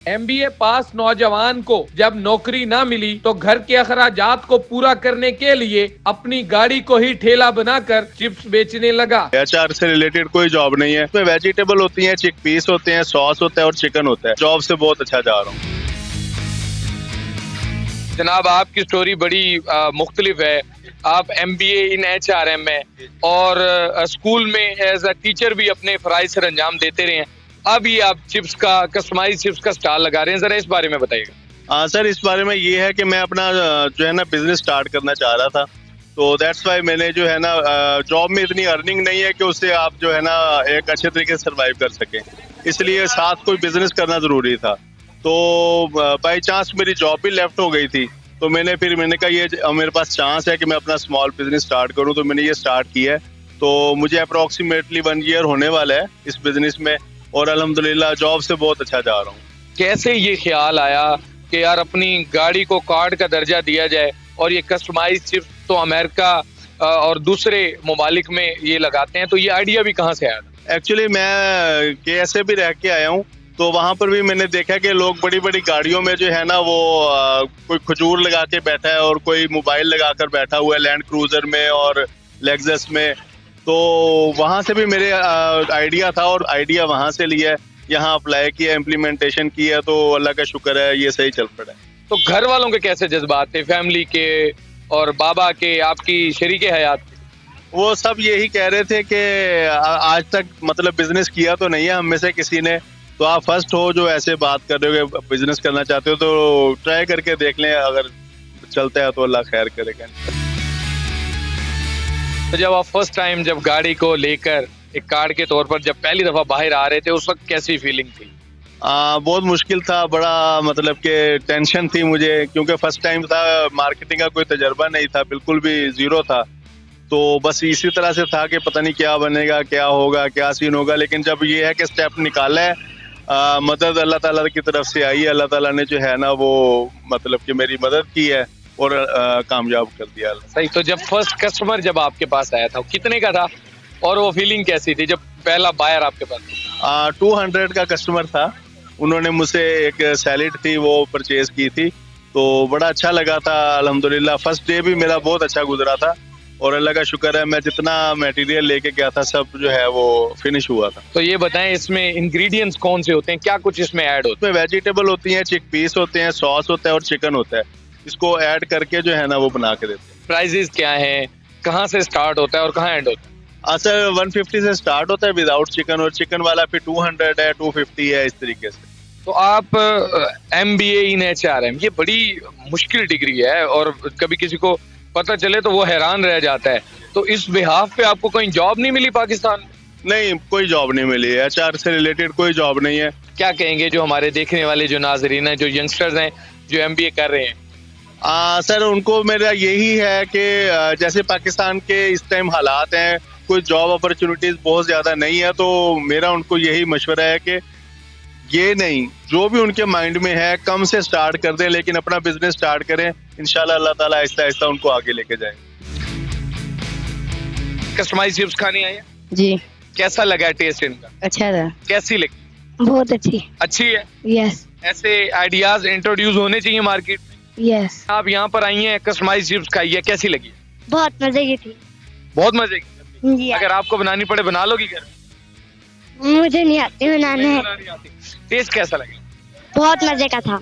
MBA पास नौजवान को जब नौकरी ना मिली तो घर के अखराजात को पूरा करने के लिए अपनी गाड़ी को ही ठेला बनाकर चिप्स बेचने लगा। अचार से रिलेटेड कोई जॉब नहीं है, इसमें वेजिटेबल होती है, चिक पीस होते हैं, सॉस होता है और चिकन होता है। जॉब से बहुत अच्छा जा रहा हूँ। जनाब, आपकी स्टोरी बड़ी मुख्तलिफ है। आप एमबीए इन एचआरएम में और स्कूल में एज अ टीचर भी अपने फराइज सर अंजाम देते रहे हैं। अब ये आप चिप्स का कस्टमाइज चिप्स का स्टॉल लगा रहे हैं, जरा इस बारे में बताइएगा। सर, इस बारे में ये है कि मैं अपना जो है ना बिजनेस स्टार्ट करना चाह रहा था, तो दैट्स वाई मैंने जो है ना जॉब में इतनी अर्निंग नहीं है कि उससे आप जो है ना एक अच्छे तरीके से सर्वाइव कर सकें, इसलिए साथ कोई बिजनेस करना जरूरी था। तो बाई चांस मेरी जॉब भी लेफ्ट हो गई थी, तो मैंने कहा ये मेरे पास चांस है कि मैं अपना स्मॉल बिजनेस स्टार्ट करूं, तो मैंने ये स्टार्ट किया है। तो मुझे अप्रोक्सीमेटली 1 ईयर होने वाला है इस बिजनेस में और अल्हम्दुलिल्लाह जॉब से बहुत अच्छा जा रहा हूँ। कैसे ये ख्याल आया कि यार अपनी गाड़ी को कार्ड का दर्जा दिया जाए और ये कस्टमाइज चिप्स तो अमेरिका और दूसरे ममालिक में ये लगाते हैं, तो ये आइडिया भी कहाँ से आया? एक्चुअली मैं KSA भी रह के आया हूँ, तो वहाँ पर भी मैंने देखा कि लोग बड़ी बड़ी गाड़ियों में जो है ना वो कोई खजूर लगा के बैठा है और कोई मोबाइल लगाकर बैठा हुआ है लैंड क्रूजर में और लेक्सस में। तो वहाँ से भी मेरे आइडिया था और आइडिया वहाँ से लिया, यहाँ अप्लाई किया, इम्प्लीमेंटेशन किया, तो अल्लाह का शुक्र है ये सही चल पड़ा है। तो घर वालों के कैसे जज्बात थे, फैमिली के और बाबा के, आपकी शरीके हयात? वो सब यही कह रहे थे कि आज तक मतलब बिजनेस किया तो नहीं है हम में से किसी ने, तो आप फर्स्ट हो जो ऐसे बात कर रहे हो कि बिजनेस करना चाहते हो, तो ट्राई करके देख लें, अगर चलता है तो अल्लाह खैर करेगा। तो जब आप फर्स्ट टाइम जब गाड़ी को लेकर एक कार्ड के तौर पर जब पहली दफा बाहर आ रहे थे, उस वक्त कैसी फीलिंग थी? बहुत मुश्किल था, बड़ा मतलब कि टेंशन थी मुझे, क्योंकि फर्स्ट टाइम था, मार्केटिंग का कोई तजर्बा नहीं था, बिल्कुल भी जीरो था। तो बस इसी तरह से था कि पता नहीं क्या बनेगा, क्या होगा, क्या सीन होगा। लेकिन जब ये है कि स्टेप निकाला है, मदद अल्लाह ताला की तरफ से आई है, अल्लाह ताला ने जो है ना वो मतलब कि मेरी मदद की है और कामयाब कर दिया। सही। तो जब फर्स्ट कस्टमर जब आपके पास आया था, कितने का था और वो फीलिंग कैसी थी जब पहला बायर आपके पास? 200 का कस्टमर था, उन्होंने मुझसे एक सैलेड थी वो परचेज की थी, तो बड़ा अच्छा लगा था अल्हम्दुलिल्लाह। फर्स्ट डे भी मेरा बहुत अच्छा गुजरा था और अल्लाह का शुक्र है मैं जितना मटेरियल लेके गया था सब जो है वो फिनिश हुआ था। तो ये बताएं इसमें इंग्रेडिएंट्स कौन से होते हैं, क्या कुछ इसमें ऐड होता है? इसमें वेजिटेबल होती हैं, चिक पीस होते हैं, सॉस होता है और चिकन होता है। इसको ऐड करके जो है ना वो बना के देते हैं। प्राइजेस क्या हैं, कहाँ से स्टार्ट होता है और कहाँ एंड होता है? सर 150 से स्टार्ट होता है विदाउट चिकन, और चिकन वाला फिर 200 है, 250 है, इस तरीके से। तो आप MBA इन HRM, ये बड़ी मुश्किल डिग्री है और कभी किसी को पता चले तो वो हैरान रह जाता है। तो इस बिहाफ पे आपको कोई जॉब नहीं मिली पाकिस्तान? नहीं, कोई जॉब नहीं मिली है, HR से रिलेटेड कोई जॉब नहीं है। क्या कहेंगे जो हमारे देखने वाले जो नाजरीन हैं, जो यंगस्टर्स हैं जो MBA कर रहे हैं? सर उनको मेरा यही है कि जैसे पाकिस्तान के इस टाइम हालात हैं, कोई जॉब अपॉर्चुनिटीज बहुत ज्यादा नहीं है, तो मेरा उनको यही मशवरा है कि ये नहीं, जो भी उनके माइंड में है कम से स्टार्ट कर दें, लेकिन अपना बिजनेस स्टार्ट करें, इंशाल्लाह अल्लाह ताला आहिस्ता आहिस्ता उनको आगे लेके जाएंगे। कस्टमाइज चिप्स खानी आई है जी। कैसा लगा टेस्ट इनका? अच्छा था। कैसी लगी? बहुत अच्छी। अच्छी है। यस। ऐसे आइडियाज इंट्रोड्यूस होने चाहिए मार्केट में। यस। आप यहाँ पर आई हैं, कस्टमाइज चिप्स खाई है, कैसी लगी? बहुत मजे की थी। बहुत मजे की। जी। अगर आपको बनानी पड़े बना लोगी घर? मुझे नहीं आती बनाने। टेस्ट कैसा लगा? बहुत मजे का था।